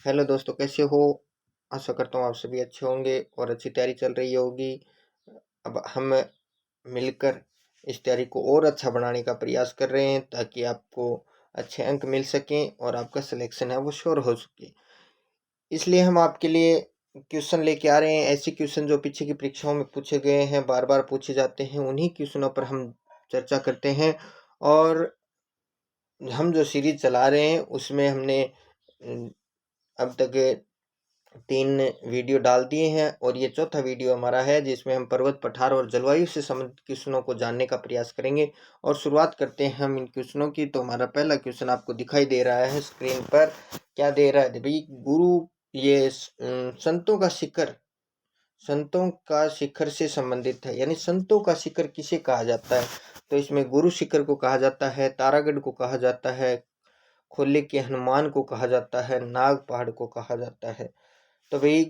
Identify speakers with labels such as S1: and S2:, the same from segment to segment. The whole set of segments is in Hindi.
S1: हेलो दोस्तों, कैसे हो? आशा करता हूँ आप सभी अच्छे होंगे और अच्छी तैयारी चल रही होगी। अब हम मिलकर इस तैयारी को और अच्छा बनाने का प्रयास कर रहे हैं ताकि आपको अच्छे अंक मिल सकें और आपका सिलेक्शन है वो श्योर हो सके। इसलिए हम आपके लिए क्वेश्चन लेके आ रहे हैं, ऐसे क्वेश्चन जो पीछे की परीक्षाओं में पूछे गए हैं, बार बार पूछे जाते हैं, उन्हीं क्वेश्चनों पर हम चर्चा करते हैं। और हम जो सीरीज चला रहे हैं उसमें हमने अब तक 3 वीडियो डाल दिए हैं और ये चौथा वीडियो हमारा है जिसमें हम पर्वत पठार और जलवायु से संबंधित क्वेश्चनों को जानने का प्रयास करेंगे। और शुरुआत करते हैं हम इन क्वेश्चनों की। तो हमारा पहला क्वेश्चन आपको दिखाई दे रहा है स्क्रीन पर। क्या दे रहा है भाई? गुरु, ये संतों का शिखर, संतों का शिखर से संबंधित है, यानी संतों का शिखर किसे कहा जाता है? तो इसमें गुरु शिखर को कहा जाता है, तारागढ़ को कहा जाता है, खोले के हनुमान को कहा जाता है, नाग पहाड़ को कहा जाता है। तो भाई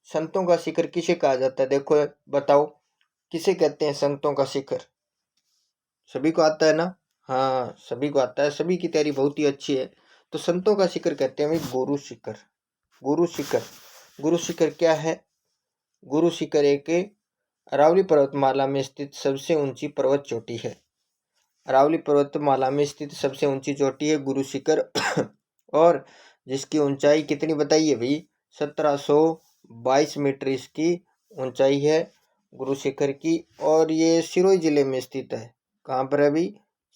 S1: संतों का शिखर किसे कहा जाता है? देखो बताओ, किसे कहते हैं संतों का शिखर? सभी को आता है ना? हाँ, सभी को आता है, सभी की तैयारी बहुत ही अच्छी है। तो संतों का शिखर कहते हैं भाई गुरु शिखर। गुरु शिखर, गुरु शिखर क्या है? गुरु शिखर एक अरावली पर्वतमाला में स्थित सबसे ऊंची पर्वत चोटी है। अरावली पर्वतमाला में स्थित सबसे ऊंची चोटी है गुरु शिखर। और जिसकी ऊंचाई कितनी बताइए भाई? 1722 मीटर इसकी ऊंचाई है गुरु शिखर की। और ये सिरोही जिले में स्थित है। कहाँ पर है भाई?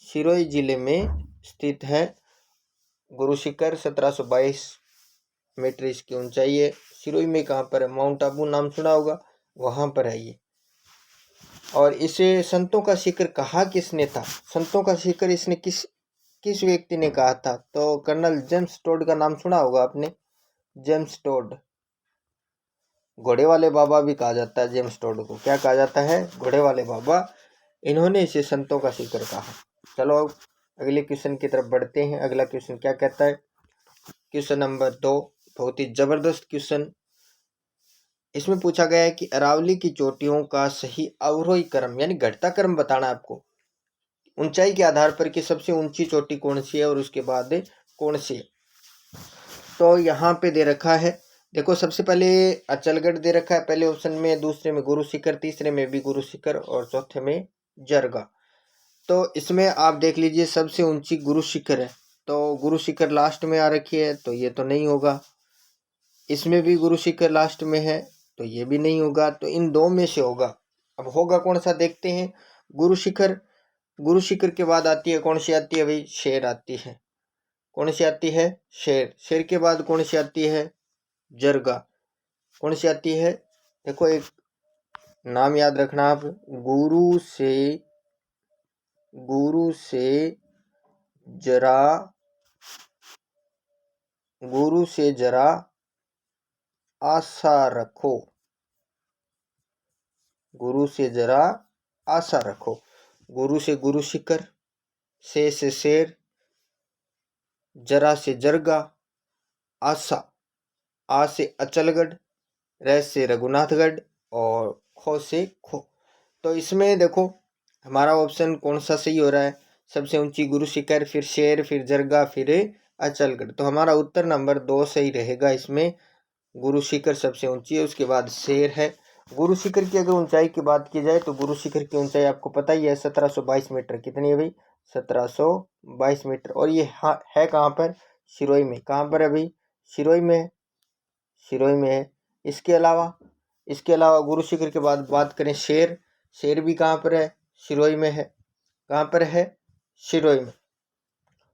S1: सिरोही जिले में स्थित है गुरु शिखर। 1722 मीटर इसकी ऊंचाई है। सिरोही में कहाँ पर है? माउंट आबू नाम सुना होगा, वहां पर है ये। और इसे संतों का शिखर कहा किसने था? संतों का शिखर इसने किस किस व्यक्ति ने कहा था? तो कर्नल जेम्स टोड का नाम सुना होगा आपने। जेम्स टोड, घोड़े वाले बाबा भी कहा जाता है जेम्स टोड को। क्या कहा जाता है? घोड़े वाले बाबा। इन्होंने इसे संतों का शिखर कहा। चलो अब अगले क्वेश्चन की तरफ बढ़ते हैं। अगला क्वेश्चन क्या कहता है? क्वेश्चन नंबर 2, बहुत ही जबरदस्त क्वेश्चन। इसमें पूछा गया है कि अरावली की चोटियों का सही अवरोही क्रम यानी घटता क्रम बताना है आपको, ऊंचाई के आधार पर कि सबसे ऊंची चोटी कौन सी है और उसके बाद कौन सी है। तो यहाँ पे दे रखा है, देखो सबसे पहले अचलगढ़ दे रखा है पहले ऑप्शन में, दूसरे में गुरु शिखर, तीसरे में भी गुरु शिखर और चौथे में जरगा। तो इसमें आप देख लीजिए सबसे ऊंची गुरु शिखर है, तो गुरु शिखर लास्ट में आ रखी है, तो ये तो नहीं होगा। इसमें भी गुरु शिखर लास्ट में है, तो ये भी नहीं होगा। तो इन दो में से होगा। अब होगा कौन सा देखते हैं। गुरु शिखर, गुरु शिखर के बाद आती है कौन सी आती है भाई? शेर आती है। कौन सी आती है? शेर। शेर के बाद कौन सी आती है? जरगा। कौन सी आती है? देखो एक नाम याद रखना आप, गुरु से, गुरु से जरा, गुरु से जरा आशा रखो, गुरु से जरा आशा रखो। गुरु से गुरु शिखर, से शेर, जरा से जरगा, आशा, आ से अचलगढ़, र से रघुनाथगढ़ और खो से खो। तो इसमें देखो हमारा ऑप्शन कौन सा सही हो रहा है? सबसे ऊंची गुरु शिखर, फिर शेर, फिर जरगा, फिर अचलगढ़। तो हमारा उत्तर नंबर 2 सही रहेगा। इसमें गुरु शिखर सबसे ऊंची है, उसके बाद शेर है। गुरु शिखर की अगर ऊंचाई की बात की जाए तो गुरु शिखर की ऊंचाई आपको पता ही है 1722 मीटर। कितनी है भाई? 1722 मीटर। और ये है कहाँ पर? सिरोही में। कहाँ पर है भाई? सिरोही में, सिरोही में है। इसके अलावा गुरु शिखर के बाद बात करें शेर, शेर भी कहाँ पर है? सिरोही में है। कहाँ पर है? सिरोही में।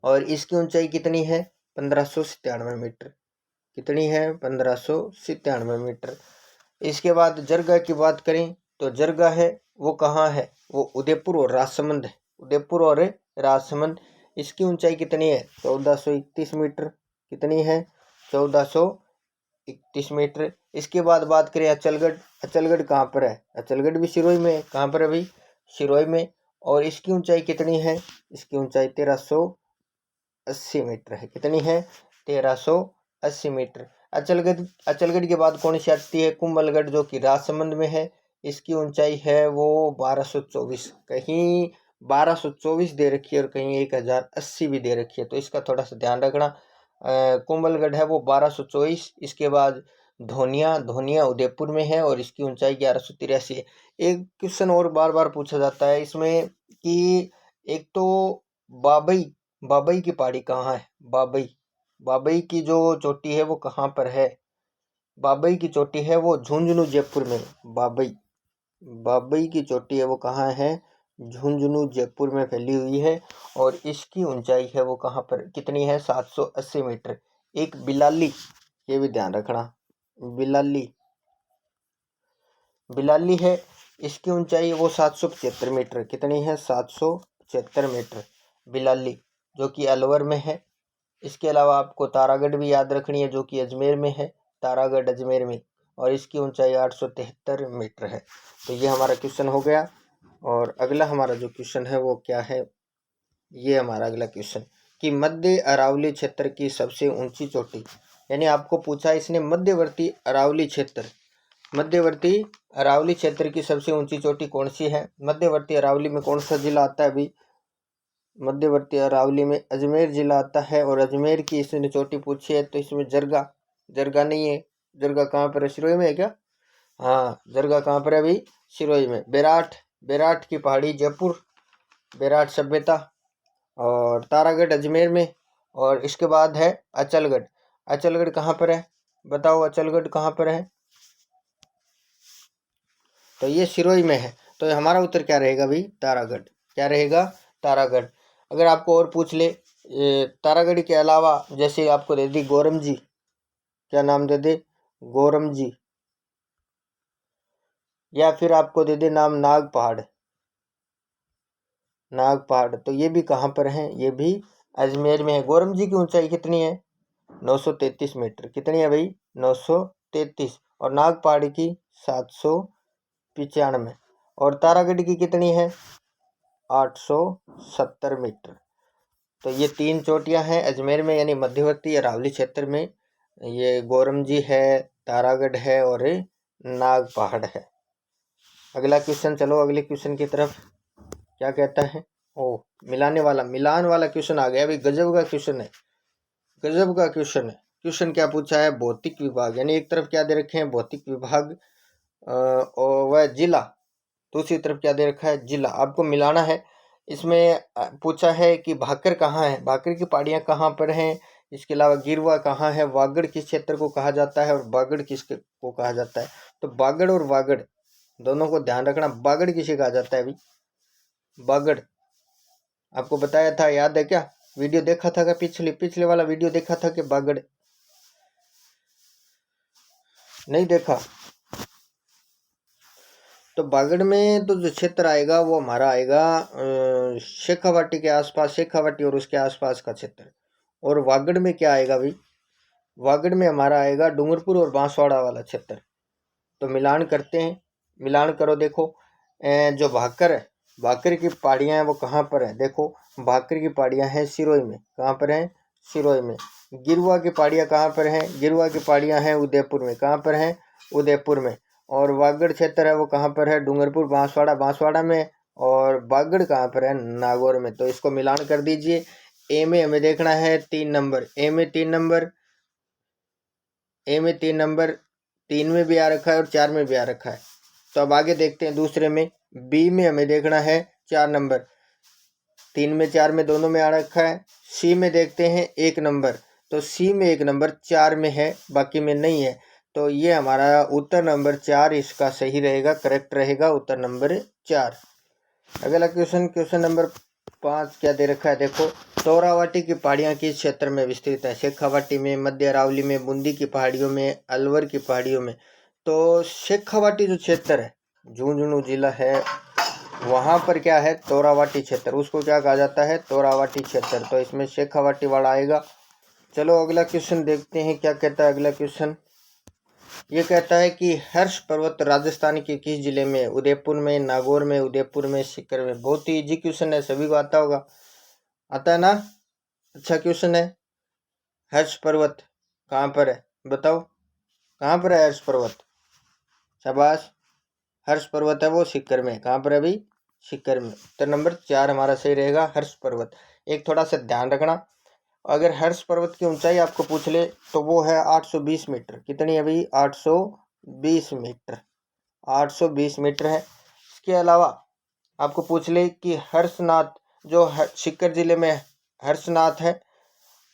S1: और इसकी ऊंचाई कितनी है? 1597 मीटर। कितनी है? 1597 मीटर। इसके बाद जरगा की बात करें तो जरगा है वो कहाँ है? वो उदयपुर और राजसमंद है। उदयपुर और राजसमंद। इसकी ऊंचाई कितनी है? 1431 मीटर। कितनी है? 1431 मीटर। इसके बाद बात करें अचलगढ़, अचलगढ़ कहाँ पर है? अचलगढ़ भी सिरोही में है। कहाँ पर है भाई? सिरोही में। और इसकी ऊंचाई कितनी है? इसकी ऊंचाई 1380 मीटर है। कितनी है? 1380 मीटर। अचलगढ़, अचलगढ़ के बाद कौन सी आती है? कुंभलगढ़, जो कि राजसमंद में है। इसकी ऊंचाई है वो 1224, कहीं 1224 दे रखी है और कहीं 1080 भी दे रखी है, तो इसका थोड़ा सा ध्यान रखना। कुंभलगढ़ है वो 1224। इसके बाद धोनिया उदयपुर में है और इसकी ऊंचाई 1183 है। एक क्वेश्चन और बार बार पूछा जाता है इसमें कि एक तो बाबई की पहाड़ी कहाँ है। बाबई की जो चोटी है वो कहाँ पर है। बाबई की चोटी है वो झुंझुनू जयपुर में। बाबई की चोटी है वो कहाँ है, झुंझुनू जयपुर में फैली हुई है। और इसकी ऊंचाई है वो कहाँ पर कितनी है, 780 मीटर। एक बिलाली, ये भी ध्यान रखना, बिलाली है, इसकी ऊंचाई वो 775 मीटर। कितनी है, 775 मीटर बिलाली, जो कि अलवर में है। इसके अलावा आपको तारागढ़ भी याद रखनी है, जो कि अजमेर में है, तारागढ़ अजमेर में, और इसकी ऊंचाई 873 मीटर है। तो ये हमारा क्वेश्चन हो गया। और अगला हमारा जो क्वेश्चन है वो क्या है, ये हमारा अगला क्वेश्चन कि मध्य अरावली क्षेत्र की सबसे ऊंची चोटी, यानी आपको पूछा इसने मध्यवर्ती अरावली क्षेत्र की सबसे ऊंची चोटी कौन सी है। मध्यवर्ती अरावली में कौन सा जिला आता है अभी, मध्यवर्ती अरावली में अजमेर जिला आता है। और अजमेर की इसने चोटी पूछी है, तो इसमें जरगा नहीं है। जरगा कहाँ पर है, सिरोही में है क्या। हाँ, जरगा कहाँ पर है अभी, सिरोही में। बेराट की पहाड़ी जयपुर, बेराट सभ्यता। और तारागढ़ अजमेर में। और इसके बाद है अचलगढ़ कहाँ पर है, बताओ अचलगढ़ कहाँ पर है। तो ये सिरोही में है। तो हमारा उत्तर क्या रहेगा भाई, तारागढ़। क्या रहेगा, तारागढ़। अगर आपको और पूछ ले तारागढ़ के अलावा, जैसे आपको दे दी गोरम जी, क्या नाम दे दे, गोरम जी, या फिर आपको दे दे नाम नाग पहाड़, तो ये भी कहाँ पर है, ये भी अजमेर में है। गोरम जी की ऊंचाई कितनी है, 933 मीटर। कितनी है भाई, 933। और नाग पहाड़ की 795। और तारागढ़ की कितनी है, 870 मीटर। तो ये 3 चोटियां हैं अजमेर में, यानी मध्यवर्ती अरावली क्षेत्र में। ये गोरम जी है, तारागढ़ है और नाग पहाड़ है। अगला क्वेश्चन, चलो अगले क्वेश्चन की तरफ। क्या कहता है, मिलान वाला क्वेश्चन आ गया भाई। गजब का क्वेश्चन है। क्वेश्चन क्या पूछा है, भौतिक विभाग, यानी एक तरफ क्या दे रखे हैं, भौतिक विभाग और वह जिला, दूसरी तरफ क्या दे रखा है, जिला। आपको मिलाना है। इसमें पूछा है कि भाकर कहाँ है, भाकर की पहाड़ियाँ कहाँ पर हैं। इसके अलावा गिरवा कहाँ है, वागड़ किस क्षेत्र को कहा जाता है और बागड़ किसको कहा जाता है। तो बागड़ और वागड़ दोनों को ध्यान रखना। बागड़ किसे कहा जाता है अभी, बागड़ आपको बताया था, याद है क्या, वीडियो देखा था क्या, पिछले वाला वीडियो देखा था कि बागड़ नहीं देखा। तो बागड़ में तो जो क्षेत्र आएगा वो हमारा आएगा शेखावाटी के आसपास, शेखावाटी और उसके आसपास का क्षेत्र। और वागड़ में क्या आएगा भाई, वागड़ में हमारा आएगा डूंगरपुर और बांसवाड़ा वाला क्षेत्र। तो मिलान करते हैं, मिलान करो। देखो जो भाकर है, भाकर की पहाड़ियाँ हैं वो कहाँ पर है, देखो भाकर की पहाड़ियाँ हैं सिरोही में। कहाँ पर हैं, सिरोही में। गिरुआ की पहाड़ियाँ कहाँ पर हैं, गिरुआ की पहाड़ियाँ हैं उदयपुर में। कहाँ पर हैं, उदयपुर में। और वागड़ क्षेत्र है वो कहाँ पर है, डूंगरपुर बांसवाड़ा में। और बागड़ कहाँ पर है, नागौर में। तो इसको मिलान कर दीजिए। ए में हमें देखना है 3 नंबर, ए में 3 नंबर, 3 में भी आ रखा है और 4 में भी आ रखा है। तो अब आगे देखते हैं दूसरे में। बी में हमें देखना है 4 नंबर, 3 में 4 में दोनों में आ रखा है। सी में देखते हैं 1 नंबर, तो सी में 1 नंबर 4 में है, बाकी में नहीं है। तो ये हमारा उत्तर नंबर 4 इसका सही रहेगा, करेक्ट रहेगा, उत्तर नंबर 4। अगला क्वेश्चन नंबर 5 क्या दे रखा है, देखो तोरावाटी की पहाड़ियाँ किस क्षेत्र में विस्तृत है, शेखावाटी में, मध्य अरावली में, बूंदी की पहाड़ियों में, अलवर की पहाड़ियों में। तो शेखावाटी जो क्षेत्र है, झुंझुनू जिला है, वहां पर क्या है, तोरावाटी क्षेत्र, उसको क्या कहा जाता है, तोरावाटी क्षेत्र। तो इसमें शेखावाटी वाला आएगा। चलो अगला क्वेश्चन देखते हैं क्या कहता है अगला क्वेश्चन। ये कहता है कि हर्ष पर्वत राजस्थान के किस जिले में, उदयपुर में, नागौर में, उदयपुर में, सीकर में। बहुत ही इजी क्वेश्चन है, सभी को आता होगा, आता है ना, अच्छा क्वेश्चन है। हर्ष पर्वत कहाँ पर है, बताओ कहाँ पर है हर्ष पर्वत, शाबाश। हर्ष पर्वत है वो सीकर में। कहाँ पर है अभी, सीकर में। तो नंबर 4 हमारा सही रहेगा, हर्ष पर्वत। एक थोड़ा सा ध्यान रखना, अगर हर्ष पर्वत की ऊंचाई आपको पूछ ले तो वो है 820 मीटर। कितनी है भाई? 820 मीटर। 820 मीटर है। इसके अलावा आपको पूछ ले कि हर्षनाथ जो सीकर जिले में हर्षनाथ है,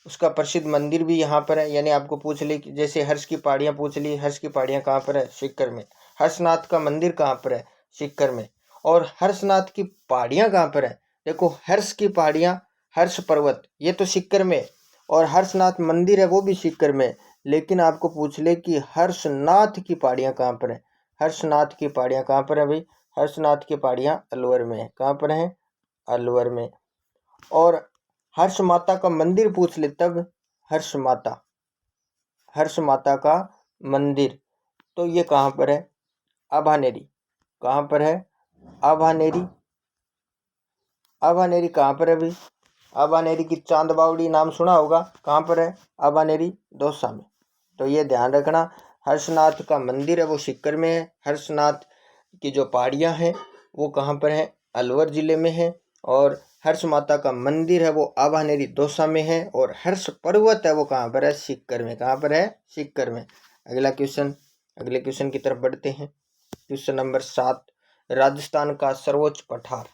S1: उसका प्रसिद्ध मंदिर भी यहाँ पर है। यानी आपको पूछ ले कि जैसे हर्ष की पहाड़ियाँ पूछ ली, हर्ष की पहाड़ियाँ कहाँ पर है? सीकर में। हर्षनाथ का मंदिर कहाँ पर है? सीकर में। और हर्षनाथ की पहाड़ियाँ कहाँ पर है? देखो, हर्ष की पहाड़ियाँ, हर्ष पर्वत, ये तो सीकर में, और हर्षनाथ मंदिर है वो भी सीकर में। लेकिन आपको पूछ ले कि हर्षनाथ की पहाड़ियाँ कहाँ पर है? हर्षनाथ की पहाड़ियाँ कहाँ पर है भाई? हर्षनाथ की पहाड़ियाँ अलवर में है। कहाँ पर है? अलवर में। और हर्ष माता का मंदिर पूछ ले तब, हर्ष माता, हर्ष माता का मंदिर, तो ये कहाँ पर है? आभानेरी। कहाँ पर है? आभानेरी। आभानेरी कहाँ पर है भाई? आभानेरी की चांद बावड़ी नाम सुना होगा। कहाँ पर है? आभानेरी, दौसा में। तो ये ध्यान रखना, हर्षनाथ का मंदिर है वो सीकर में है। हर्षनाथ की जो पहाड़ियाँ हैं वो कहाँ पर है? अलवर जिले में है। और हर्ष माता का मंदिर है वो आभानेरी, दौसा में है। और हर्ष पर्वत है वो कहाँ पर है? सीकर में। कहाँ पर है? सीकर में। अगला क्वेश्चन, अगले क्वेश्चन की तरफ बढ़ते हैं। क्वेश्चन नंबर 7, राजस्थान का सर्वोच्च पठार।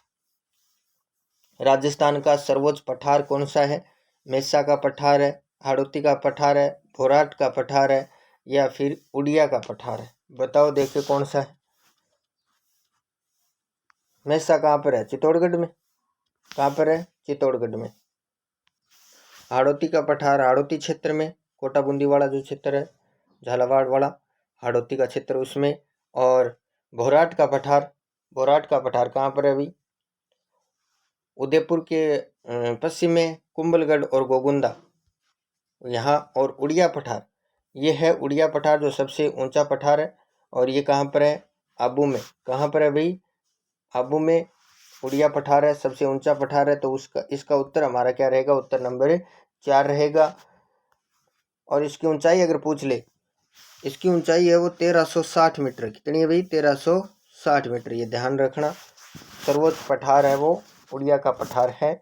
S1: राजस्थान का सर्वोच्च पठार कौन सा है? मेसा का पठार है, हाड़ौती का पठार है, भोराट का पठार है, या फिर उड़िया का पठार है? बताओ, देखिए कौन सा है। मेसा कहाँ पर है? चित्तौड़गढ़ में। कहाँ पर है? चित्तौड़गढ़ में। हाड़ौती का पठार हाड़ौती क्षेत्र में, कोटा बूंदी वाला जो क्षेत्र है, झालावाड़ वाला हाड़ौती का क्षेत्र उसमें। और भोराट का पठार, भोराट का पठार कहाँ पर है अभी? उदयपुर के पश्चिम में, कुंभलगढ़ और गोगुंदा यहाँ। और उड़िया पठार, ये है उड़िया पठार जो सबसे ऊंचा पठार है। और ये कहाँ पर है? आबू में। कहाँ पर है भाई? आबू में उड़िया पठार है, सबसे ऊंचा पठार है। तो उसका इसका उत्तर हमारा क्या रहेगा? उत्तर नंबर 4 रहेगा। और इसकी ऊंचाई अगर पूछ ले, इसकी ऊंचाई है वो 1360 मीटर। कितनी है भाई? 1360 मीटर। ये ध्यान रखना, सर्वोच्च पठार है वो उड़िया का पठार है।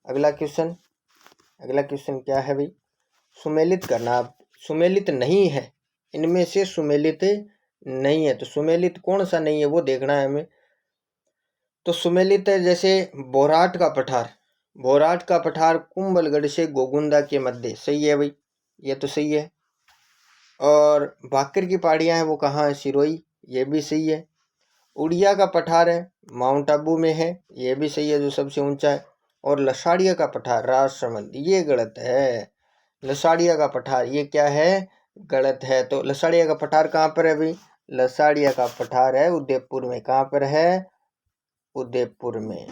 S1: अगला क्वेश्चन, अगला क्वेश्चन क्या है भाई? सुमेलित करना। सुमेलित नहीं है, इनमें से सुमेलित नहीं है, तो सुमेलित कौन सा नहीं है वो देखना है हमें। तो सुमेलित है जैसे बोराट का पठार, बोराट का पठार कुंभलगढ़ से गोगुंदा के मध्य। सही है भाई, ये तो सही है। और भाकर की पहाड़ियाँ हैं वो कहाँ है? सिरोही, ये भी सही है। उड़िया का पठार है माउंट आबू में है, ये भी सही है, जो सबसे ऊंचा है। और लसाड़िया का पठार राजसमंद, ये गलत है। लसाड़िया का पठार ये क्या है? गलत है। तो लसाड़िया का पठार कहाँ पर है भाई? लसाड़िया का पठार है उदयपुर में। कहाँ पर है? उदयपुर में।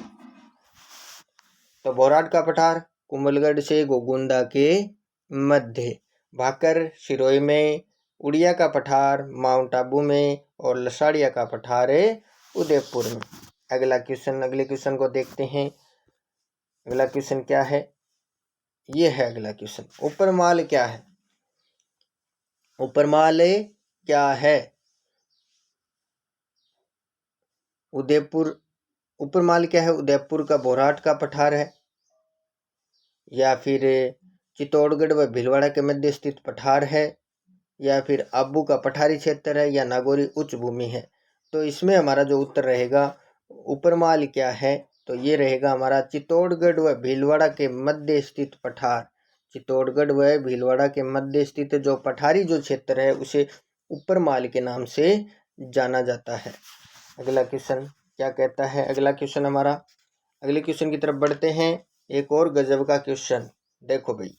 S1: तो बोराट का पठार कुंभलगढ़ से गोगुंदा के मध्य, भाकर सिरोही में, उड़िया का पठार माउंट आबू में, और लसाड़िया का पठार है उदयपुर में। अगला क्वेश्चन, अगले क्वेश्चन को देखते हैं। अगला क्वेश्चन क्या है? ये है अगला क्वेश्चन, उपरमाल क्या है? उपरमाल क्या है? उदयपुर, उपरमाल क्या है? उदयपुर का बोराट का पठार है, या फिर चित्तौड़गढ़ व भीलवाड़ा के मध्य स्थित पठार है, या फिर आबू का पठारी क्षेत्र है, या नागौरी उच्च भूमि है? तो इसमें हमारा जो उत्तर रहेगा, उपरमाल क्या है, तो ये रहेगा हमारा चित्तौड़गढ़ व भीलवाड़ा के मध्य स्थित पठार। चित्तौड़गढ़ व भीलवाड़ा के मध्य स्थित जो पठारी जो क्षेत्र है उसे उपरमाल के नाम से जाना जाता है। अगला क्वेश्चन क्या कहता है? अगला क्वेश्चन हमारा, अगले क्वेश्चन की तरफ बढ़ते हैं। एक और गजब का क्वेश्चन, देखो भाई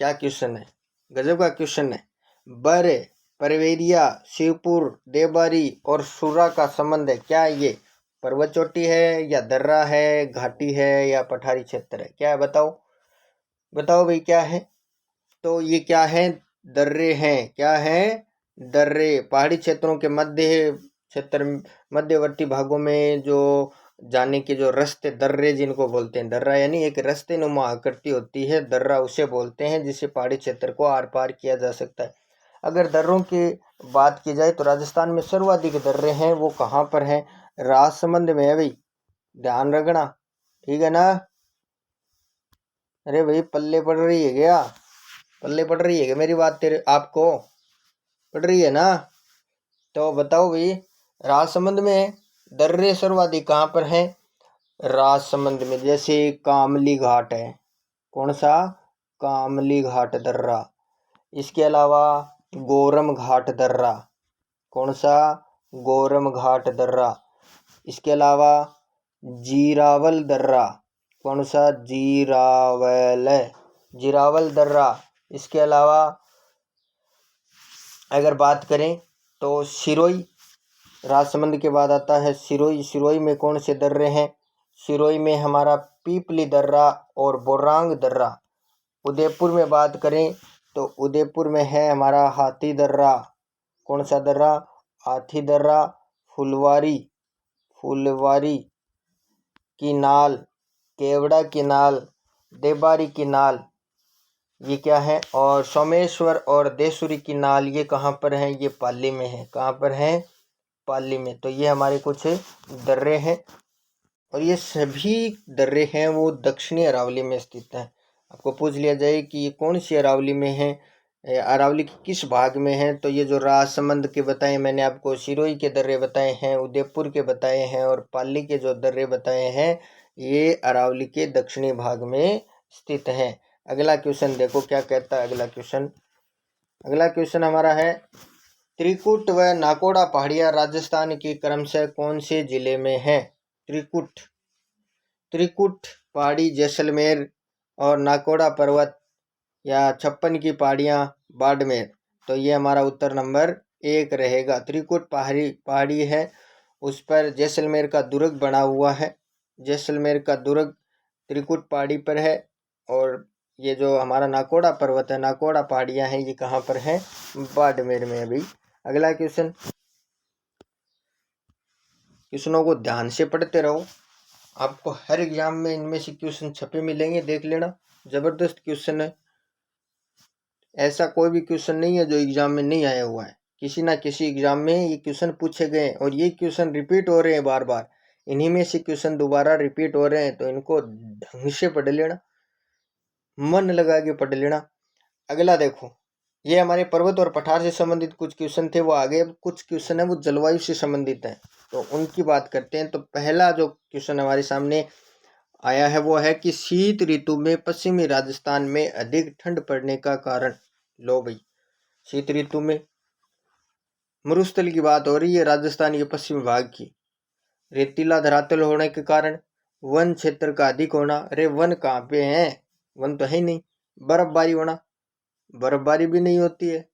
S1: क्या क्वेश्चन है, गजब का क्वेश्चन है। बरे, परवेरिया, शिवपुर, देवबारी और सुरा का संबंध है। क्या ये पर्वत चोटी है, या दर्रा है, घाटी है, या पठारी क्षेत्र है? क्या है बताओ, बताओ भाई क्या है? तो ये क्या है? दर्रे हैं। क्या है? दर्रे। पहाड़ी क्षेत्रों के मध्य क्षेत्र, मध्यवर्ती भागों में जो जाने के जो रास्ते, दर्रे जिनको बोलते हैं। दर्रा यानी एक रास्ते नुमा आकृति होती है, दर्रा उसे बोलते हैं, जिससे पहाड़ी क्षेत्र को आर पार किया जा सकता है। अगर दर्रों की बात की जाए तो राजस्थान में सर्वाधिक दर्रे हैं, वो कहाँ पर हैं? राजसमंद में है भाई, ध्यान रखना, ठीक है ना? अरे भाई पल्ले पड़ रही है क्या? पल्ले पड़ रही है क्या मेरी बात तेरे आपको? पड़ रही है ना? तो बताओ भाई, राजसमंद में दर्रे सर्वाधिक कहाँ पर हैं? राजसमंद में जैसे कामली घाट है। कौन सा? कामली घाट दर्रा। इसके अलावा गोरम घाट दर्रा। कौन सा? गोरम घाट दर्रा। इसके अलावा जीरावल दर्रा। कौन सा? जीरावल दर्रा। इसके अलावा अगर बात करें तो सिरोई, राजसमंद के बाद आता है सिरोई। सिरोई में कौन से दर्रे हैं? सिरोई में हमारा पीपली दर्रा और बोरांग दर्रा। उदयपुर में बात करें तो उदयपुर में है हमारा हाथी दर्रा। कौन सा दर्रा? हाथी दर्रा। फुलवारी, फुलवारी की नाल, केवड़ा की नाल, देबारी की नाल, ये क्या है? और सोमेश्वर और देसुरी की नाल, ये कहाँ पर है? ये पाली में है। कहाँ पर है? पाली में। तो ये हमारे कुछ दर्रे हैं और ये सभी दर्रे हैं वो दक्षिणी अरावली में स्थित हैं। आपको पूछ लिया जाए कि ये कौन सी अरावली में है, अरावली के किस भाग में है, तो ये जो राजसमंद के बताए मैंने आपको, सिरोही के दर्रे बताए हैं, उदयपुर के बताए हैं और पाली के जो दर्रे बताए हैं, ये अरावली के दक्षिणी भाग में स्थित हैं। अगला क्वेश्चन देखो क्या कहता है अगला क्वेश्चन। अगला क्वेश्चन हमारा है, त्रिकुट व नाकोड़ा पहाड़ियां राजस्थान की क्रमशः कौन से जिले में है? त्रिकुट, त्रिकुट पहाड़ी जैसलमेर और नाकोड़ा पर्वत या 56 की पहाड़ियां बाड़मेर। तो ये हमारा उत्तर नंबर 1 रहेगा। त्रिकुट पहाड़ी है, उस पर जैसलमेर का दुर्ग बना हुआ है। जैसलमेर का दुर्ग त्रिकुट पहाड़ी पर है। और ये जो हमारा नाकोड़ा पर्वत है, नाकोड़ा पहाड़ियां हैं, ये कहाँ पर है? बाड़मेर में। अभी अगला क्वेश्चन, क्वेश्चनों को ध्यान से पढ़ते रहो, आपको हर एग्जाम में इनमें से क्वेश्चन छपे मिलेंगे, देख लेना। जबरदस्त क्वेश्चन है, ऐसा कोई भी क्वेश्चन नहीं है जो एग्जाम में नहीं आया हुआ है। किसी ना किसी एग्जाम में ये क्वेश्चन पूछे गए और ये क्वेश्चन रिपीट हो रहे हैं बार बार। इन्हीं में से क्वेश्चन दोबारा रिपीट हो रहे हैं, तो इनको ढंग से पढ़ लेना, मन लगा के पढ़ लेना। अगला देखो, ये हमारे पर्वत और पठार से संबंधित कुछ क्वेश्चन थे, वो आगे। कुछ क्वेश्चन है वो जलवायु से संबंधित है, तो उनकी बात करते हैं। तो पहला जो क्वेश्चन हमारे सामने आया है वो है कि शीत ऋतु में पश्चिमी राजस्थान में अधिक ठंड पड़ने का कारण। लो भाई, शीत ऋतु में मरुस्थल की बात हो रही है, राजस्थान के पश्चिमी भाग की। रेतीला धरातल होने के कारण, वन क्षेत्र का अधिक होना। अरे वन कहाँ पे है? वन तो है नहीं। बर्फबारी होना, बर्फबारी भी नहीं होती है।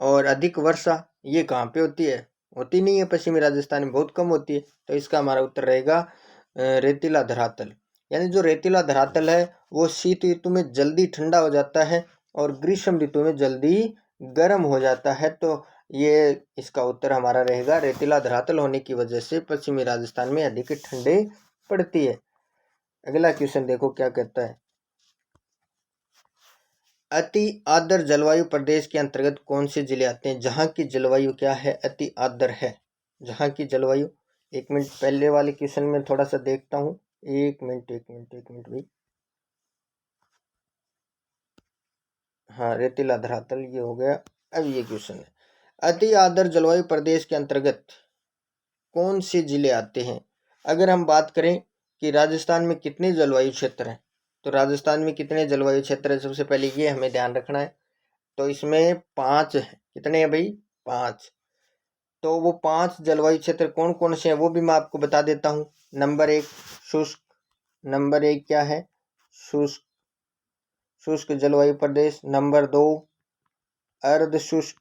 S1: और अधिक वर्षा, ये कहाँ पे होती है? होती नहीं है, पश्चिमी राजस्थान में बहुत कम होती है। तो इसका हमारा उत्तर रहेगा रेतीला धरातल। यानी जो रेतीला धरातल है वो शीत ऋतु में जल्दी ठंडा हो जाता है और ग्रीष्म ऋतु में जल्दी गर्म हो जाता है। तो ये इसका उत्तर हमारा रहेगा, रेतीला धरातल होने की वजह से पश्चिमी राजस्थान में अधिक ठंडे पड़ती है। अगला क्वेश्चन देखो क्या कहता है, अति आर्द्र जलवायु प्रदेश के अंतर्गत कौन से जिले आते हैं जहाँ की जलवायु क्या है? अति आर्द्र है। जहाँ की जलवायु, एक मिनट, पहले वाले क्वेश्चन में थोड़ा सा देखता हूँ। एक मिनट भाई। हाँ, रेतीला धरातल ये हो गया। अब ये क्वेश्चन है, अति आर्द्र जलवायु प्रदेश के अंतर्गत कौन से जिले आते हैं? अगर हम बात करें कि राजस्थान में कितने जलवायु क्षेत्र हैं, तो राजस्थान में कितने जलवायु क्षेत्र है, सबसे पहले ये हमें ध्यान रखना है। तो इसमें 5 है। कितने हैं भाई? 5। तो वो 5 जलवायु क्षेत्र कौन कौन से हैं वो भी मैं आपको बता देता हूँ। नंबर 1 शुष्क, नंबर 1 क्या है? शुष्क, शुष्क जलवायु प्रदेश। नंबर 2 अर्ध शुष्क,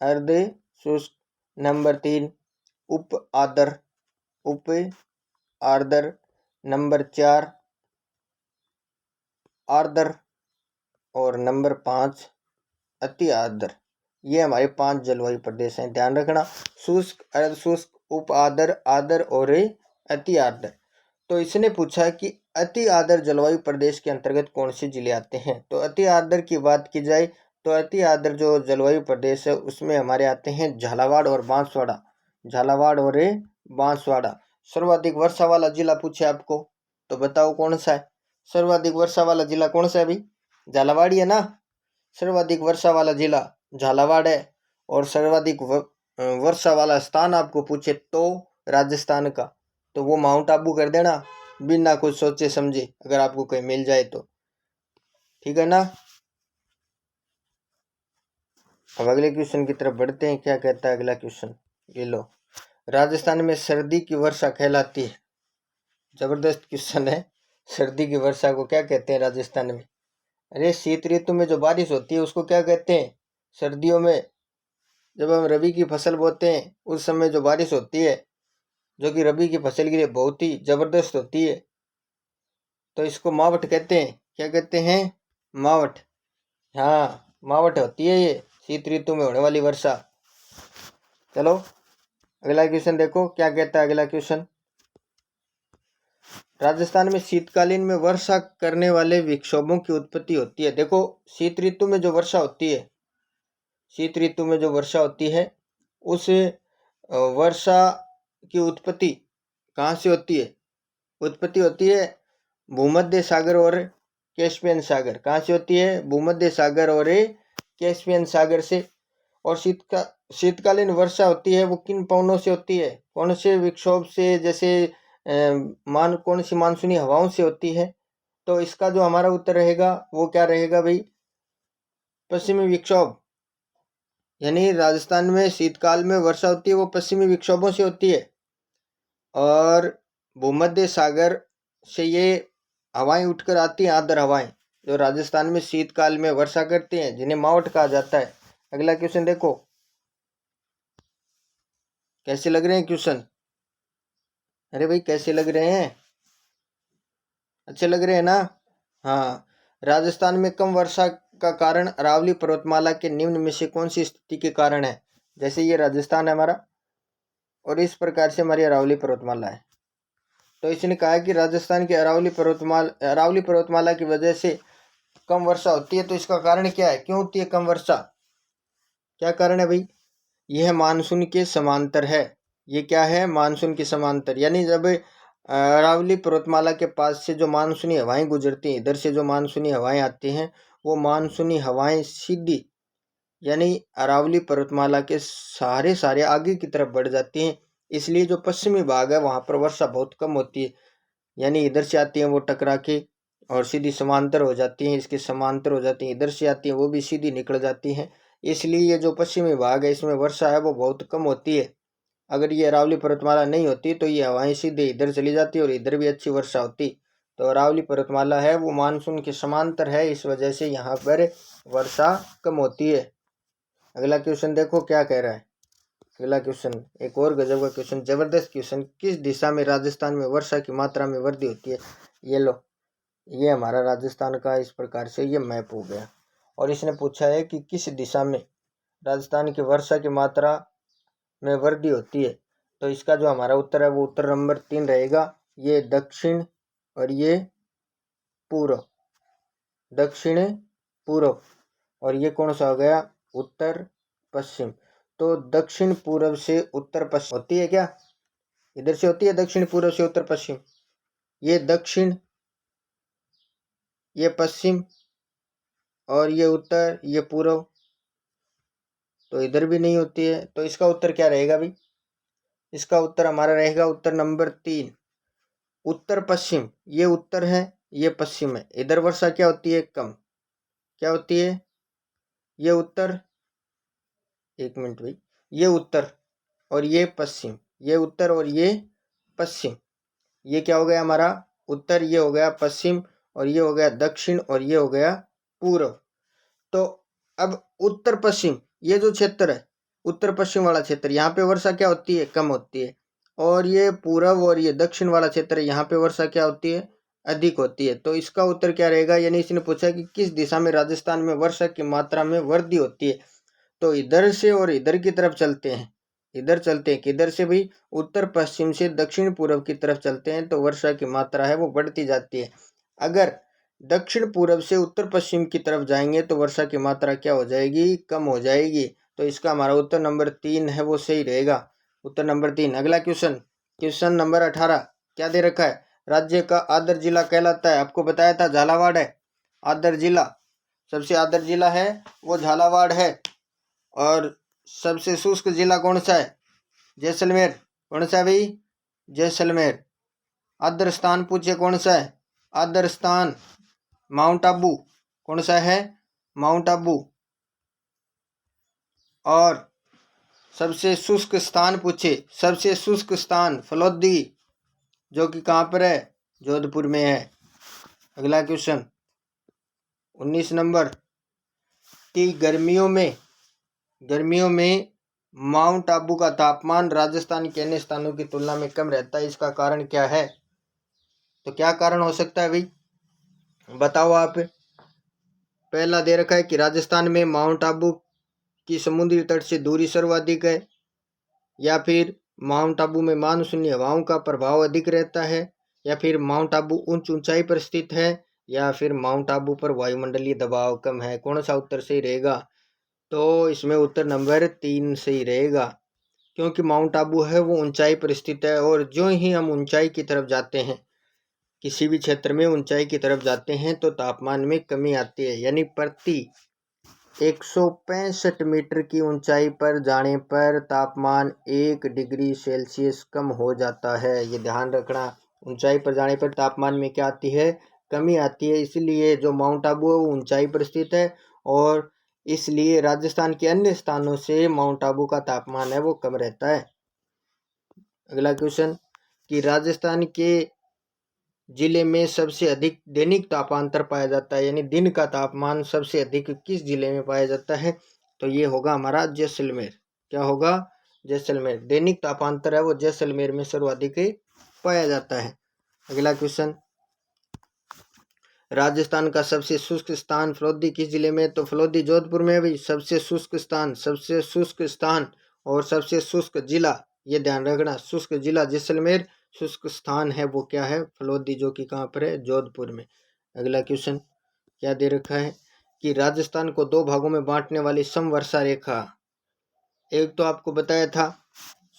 S1: अर्ध शुष्क। नंबर 3 उप आर्द्र, उप आर्द्र। नंबर 4 आर्द्र। और नंबर 5 अति आर्द्र। ये हमारे 5 जलवायु प्रदेश हैं, ध्यान रखना। शुष्क, अर्ध शुष्क, उप आर्द्र, आर्द्र और अति आर्द्र। तो इसने पूछा कि अति आर्द्र जलवायु प्रदेश के अंतर्गत कौन से जिले आते हैं। तो अति आर्द्र की बात की जाए तो अति आर्द्र जो जलवायु प्रदेश है उसमें हमारे आते हैं झालावाड़ और बांसवाड़ा। झालावाड़ और बांसवाड़ा। सर्वाधिक वर्षा वाला जिला पूछे आपको, तो बताओ कौन सा है? सर्वाधिक वर्षा वाला जिला कौन सा है भाई? झालावाड़ है ना। सर्वाधिक वर्षा वाला जिला झालावाड़ है। और सर्वाधिक वर्षा वाला स्थान आपको पूछे तो राजस्थान का, तो वो माउंट आबू कर देना बिना कुछ सोचे समझे, अगर आपको कहीं मिल जाए तो। ठीक है ना। अब अगले क्वेश्चन की तरफ बढ़ते हैं। क्या कहता है अगला क्वेश्चन? ये लो, राजस्थान में सर्दी की वर्षा कहलाती है। जबरदस्त क्वेश्चन है। सर्दी की वर्षा को क्या कहते हैं राजस्थान में? अरे शीत ऋतु में जो बारिश होती है उसको क्या कहते हैं? सर्दियों में जब हम रबी की फसल बोते हैं उस समय जो बारिश होती है, जो कि रबी की फसल के लिए बहुत ही जबरदस्त होती है, तो इसको मावठ कहते हैं। क्या कहते हैं? मावठ। हाँ, मावठ होती है ये शीत ऋतु में होने वाली वर्षा। चलो अगला क्वेश्चन देखो क्या कहता है अगला क्वेश्चन। राजस्थान में शीतकालीन में वर्षा करने वाले विक्षोभों की उत्पत्ति होती है। देखो, शीत ऋतु में जो वर्षा होती है, शीत ऋतु में जो वर्षा होती है, उस वर्षा की उत्पत्ति कहाँ से होती है? उत्पत्ति होती है भूमध्य सागर और कैस्पियन सागर। कहाँ से होती है? भूमध्य सागर और कैस्पियन सागर से। और शीतकालीन वर्षा होती है वो किन पवनों से होती है? कौन से विक्षोभ से? जैसे कौन सी मानसूनी हवाओं से होती है? तो इसका जो हमारा उत्तर रहेगा वो क्या रहेगा भाई? पश्चिमी विक्षोभ। यानी राजस्थान में शीतकाल में वर्षा होती है वो पश्चिमी विक्षोभों से होती है। और भूमध्य सागर से ये हवाएं उठकर आती हैं, आर्द्र हवाएं, जो राजस्थान में शीतकाल में वर्षा करती हैं, जिन्हें मावठ कहा जाता है। अगला क्वेश्चन देखो, कैसे लग रहे हैं क्वेश्चन? अरे भाई कैसे लग रहे हैं? अच्छे लग रहे हैं ना? हाँ। राजस्थान में कम वर्षा का कारण अरावली पर्वतमाला के निम्न में से कौन सी स्थिति के कारण है? जैसे ये राजस्थान है हमारा और इस प्रकार से हमारी अरावली पर्वतमाला है, तो इसने कहा कि राजस्थान की अरावली पर्वतमाला की वजह से कम वर्षा होती है। तो इसका कारण क्या है? क्यों होती है कम वर्षा? क्या कारण है भाई? यह मानसून के समांतर है। ये क्या है? मानसून के समांतर। यानी जब अरावली पर्वतमाला के पास से जो मानसूनी हवाएं गुजरती हैं, इधर से जो मानसूनी हवाएं आती हैं, वो मानसूनी हवाएं सीधी यानी अरावली पर्वतमाला के सारे आगे की तरफ बढ़ जाती हैं। इसलिए जो पश्चिमी भाग है वहाँ पर वर्षा बहुत कम होती है। यानी इधर से आती हैं वो टकरा के और सीधी समांतर हो जाती हैं, इसके समांतर हो जाती हैं। इधर से आती हैं वो भी सीधी निकल जाती हैं। इसलिए ये जो पश्चिमी भाग है इसमें वर्षा है वो बहुत कम होती है। अगर ये अरावली पर्वतमाला नहीं होती तो ये हवाएं सीधे इधर चली जाती और इधर भी अच्छी वर्षा होती। तो अरावली पर्वतमाला है वो मानसून के समांतर है, इस वजह से यहाँ पर वर्षा कम होती है। अगला क्वेश्चन देखो क्या कह रहा है। अगला क्वेश्चन एक और गजब का क्वेश्चन, जबरदस्त क्वेश्चन। किस दिशा में राजस्थान में वर्षा की मात्रा में वृद्धि होती है? ये लो, ये हमारा राजस्थान का इस प्रकार से ये मैप हो गया। और इसने पूछा है कि किस दिशा में राजस्थान की वर्षा की मात्रा में वृद्धि होती है। तो इसका जो हमारा उत्तर है वो उत्तर नंबर 3 रहेगा। ये दक्षिण और ये पूर्व, दक्षिण पूर्व। और ये कौन सा हो गया? उत्तर पश्चिम। तो दक्षिण पूर्व से उत्तर पश्चिम होती है क्या? इधर से होती है दक्षिण पूर्व से उत्तर पश्चिम। ये दक्षिण, ये पश्चिम और ये उत्तर, ये पूर्व। तो इधर भी नहीं होती है। तो इसका उत्तर क्या रहेगा भाई? इसका उत्तर हमारा रहेगा उत्तर नंबर 3, उत्तर पश्चिम। ये उत्तर है, ये पश्चिम है। इधर वर्षा क्या होती है? कम। क्या होती है? ये उत्तर, एक मिनट भाई, ये उत्तर और ये पश्चिम, ये उत्तर और ये पश्चिम। ये क्या हो गया हमारा? उत्तर, ये हो गया पश्चिम और ये हो गया दक्षिण और ये हो गया पूर्व। तो अब उत्तर पश्चिम ये जो क्षेत्र है, उत्तर पश्चिम वाला क्षेत्र, यहाँ पे वर्षा क्या होती है? कम होती है। और ये पूर्व और ये दक्षिण वाला क्षेत्र है, यहाँ पे वर्षा क्या होती है? अधिक होती है। तो इसका उत्तर क्या रहेगा? यानी इसने पूछा कि किस दिशा में राजस्थान में वर्षा की मात्रा में वृद्धि होती है। तो इधर से और इधर की तरफ चलते हैं, इधर चलते हैं, किधर से भाई? उत्तर पश्चिम से दक्षिण पूर्व की तरफ चलते हैं, तो वर्षा की मात्रा है वो बढ़ती जाती है। अगर दक्षिण पूर्व से उत्तर पश्चिम की तरफ जाएंगे तो वर्षा की मात्रा क्या हो जाएगी? कम हो जाएगी। तो इसका हमारा उत्तर नंबर 3 है वो सही रहेगा, उत्तर नंबर 3। अगला क्वेश्चन, क्वेश्चन नंबर 18 क्या दे रखा है? राज्य का आदर जिला कहलाता है? आपको बताया था झालावाड़ है आदर जिला, सबसे आदर जिला है वो झालावाड़ है। और सबसे शुष्क जिला कौन सा है? जैसलमेर। कौन सा है भाई? जैसलमेर। आदर स्थान पूछे कौन सा है? आदर स्थान माउंट आबू। कौन सा है? माउंट आबू। और सबसे शुष्क स्थान पूछे, सबसे शुष्क स्थान फलोदी, जो कि कहाँ पर है? जोधपुर में है। अगला क्वेश्चन 19 नंबर कि गर्मियों में माउंट आबू का तापमान राजस्थान के अन्य स्थानों की तुलना में कम रहता है, इसका कारण क्या है? तो क्या कारण हो सकता है भाई, बताओ आप। पहला दे रखा है कि राजस्थान में माउंट आबू की समुद्री तट से दूरी सर्वाधिक है, या फिर माउंट आबू में मानसूनी हवाओं का प्रभाव अधिक रहता है, या फिर माउंट आबू उच्च ऊंचाई पर स्थित है, या फिर माउंट आबू पर वायुमंडलीय दबाव कम है। कौन सा उत्तर सही रहेगा? तो इसमें उत्तर नंबर 3 सही रहेगा, क्योंकि माउंट आबू है वो ऊंचाई पर स्थित है, और जो ही हम ऊंचाई की तरफ जाते हैं, किसी भी क्षेत्र में ऊंचाई की तरफ जाते हैं तो तापमान में कमी आती है, यानी प्रति 165 मीटर की ऊंचाई पर जाने पर तापमान 1 डिग्री सेल्सियस कम हो जाता है। ये ध्यान रखना, ऊंचाई पर जाने पर तापमान में क्या आती है? कमी आती है। इसलिए जो माउंट आबू है वो ऊंचाई पर स्थित है, और इसलिए राजस्थान के अन्य स्थानों से माउंट आबू का तापमान है वो कम रहता है। अगला क्वेश्चन कि राजस्थान के जिले में सबसे अधिक दैनिक तापांतर पाया जाता है, यानी दिन का तापमान सबसे अधिक किस जिले में पाया जाता है? तो ये होगा हमारा जैसलमेर। क्या होगा? जैसलमेर। दैनिक तापांतर है वो जैसलमेर में सर्वाधिक पाया जाता है। अगला क्वेश्चन, राजस्थान का सबसे शुष्क स्थान फलोदी किस जिले में? तो फलोदी जोधपुर में भी सबसे शुष्क स्थान और सबसे शुष्क जिला, ये ध्यान रखना, शुष्क जिला जैसलमेर, शुष्क स्थान है वो क्या है? फलोदी, जो कि कहाँ पर है? जोधपुर में। अगला क्वेश्चन क्या दे रखा है कि राजस्थान को 2 भागों में बांटने वाली समवर्षा रेखा, एक तो आपको बताया था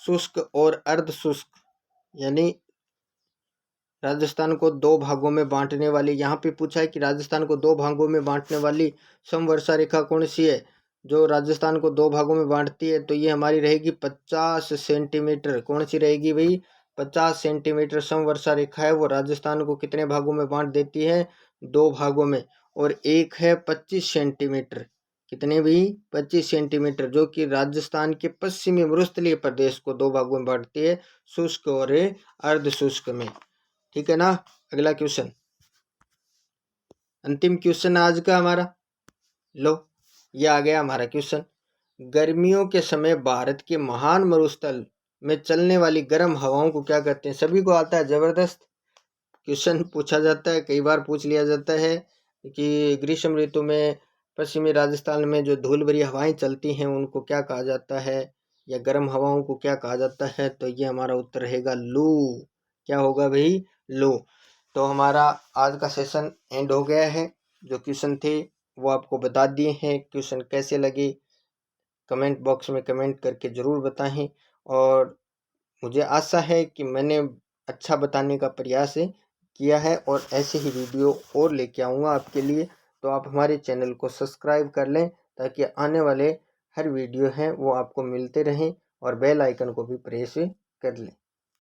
S1: शुष्क और अर्ध शुष्क, यानी राजस्थान को 2 भागों में बांटने वाली, यहाँ पे पूछा है कि राजस्थान को 2 भागों में बांटने वाली समवर्षा रेखा कौन सी है जो राजस्थान को 2 भागों में बांटती है? तो ये हमारी रहेगी 50 सेंटीमीटर। कौन सी रहेगी भाई? 50 सेंटीमीटर समवर्षा रेखा है वो राजस्थान को कितने भागों में बांट देती है? 2 भागों में। और एक है 25 सेंटीमीटर, कितने भी? 25 सेंटीमीटर, जो कि राजस्थान के पश्चिमी मरुस्थलीय प्रदेश को 2 भागों में बांटती है, शुष्क और अर्ध शुष्क में। ठीक है ना। अगला क्वेश्चन, अंतिम क्वेश्चन आज का हमारा, लो ये आ गया हमारा क्वेश्चन। गर्मियों के समय भारत के महान मरुस्थल में चलने वाली गर्म हवाओं को क्या कहते हैं? सभी को आता है, जबरदस्त क्वेश्चन पूछा जाता है, कई बार पूछ लिया जाता है कि ग्रीष्म ऋतु में पश्चिमी राजस्थान में जो धूल भरी हवाएं चलती हैं उनको क्या कहा जाता है, या गर्म हवाओं को क्या कहा जाता है? तो ये हमारा उत्तर रहेगा लू। क्या होगा भाई? लू। तो हमारा आज का सेशन एंड हो गया है। जो क्वेश्चन थे वो आपको बता दिए हैं। क्वेश्चन कैसे लगे कमेंट बॉक्स में कमेंट करके ज़रूर बताएं, और मुझे आशा है कि मैंने अच्छा बताने का प्रयास किया है, और ऐसे ही वीडियो और लेके आऊँगा आपके लिए। तो आप हमारे चैनल को सब्सक्राइब कर लें ताकि आने वाले हर वीडियो हैं वो आपको मिलते रहें, और बेल आइकन को भी प्रेस कर लें।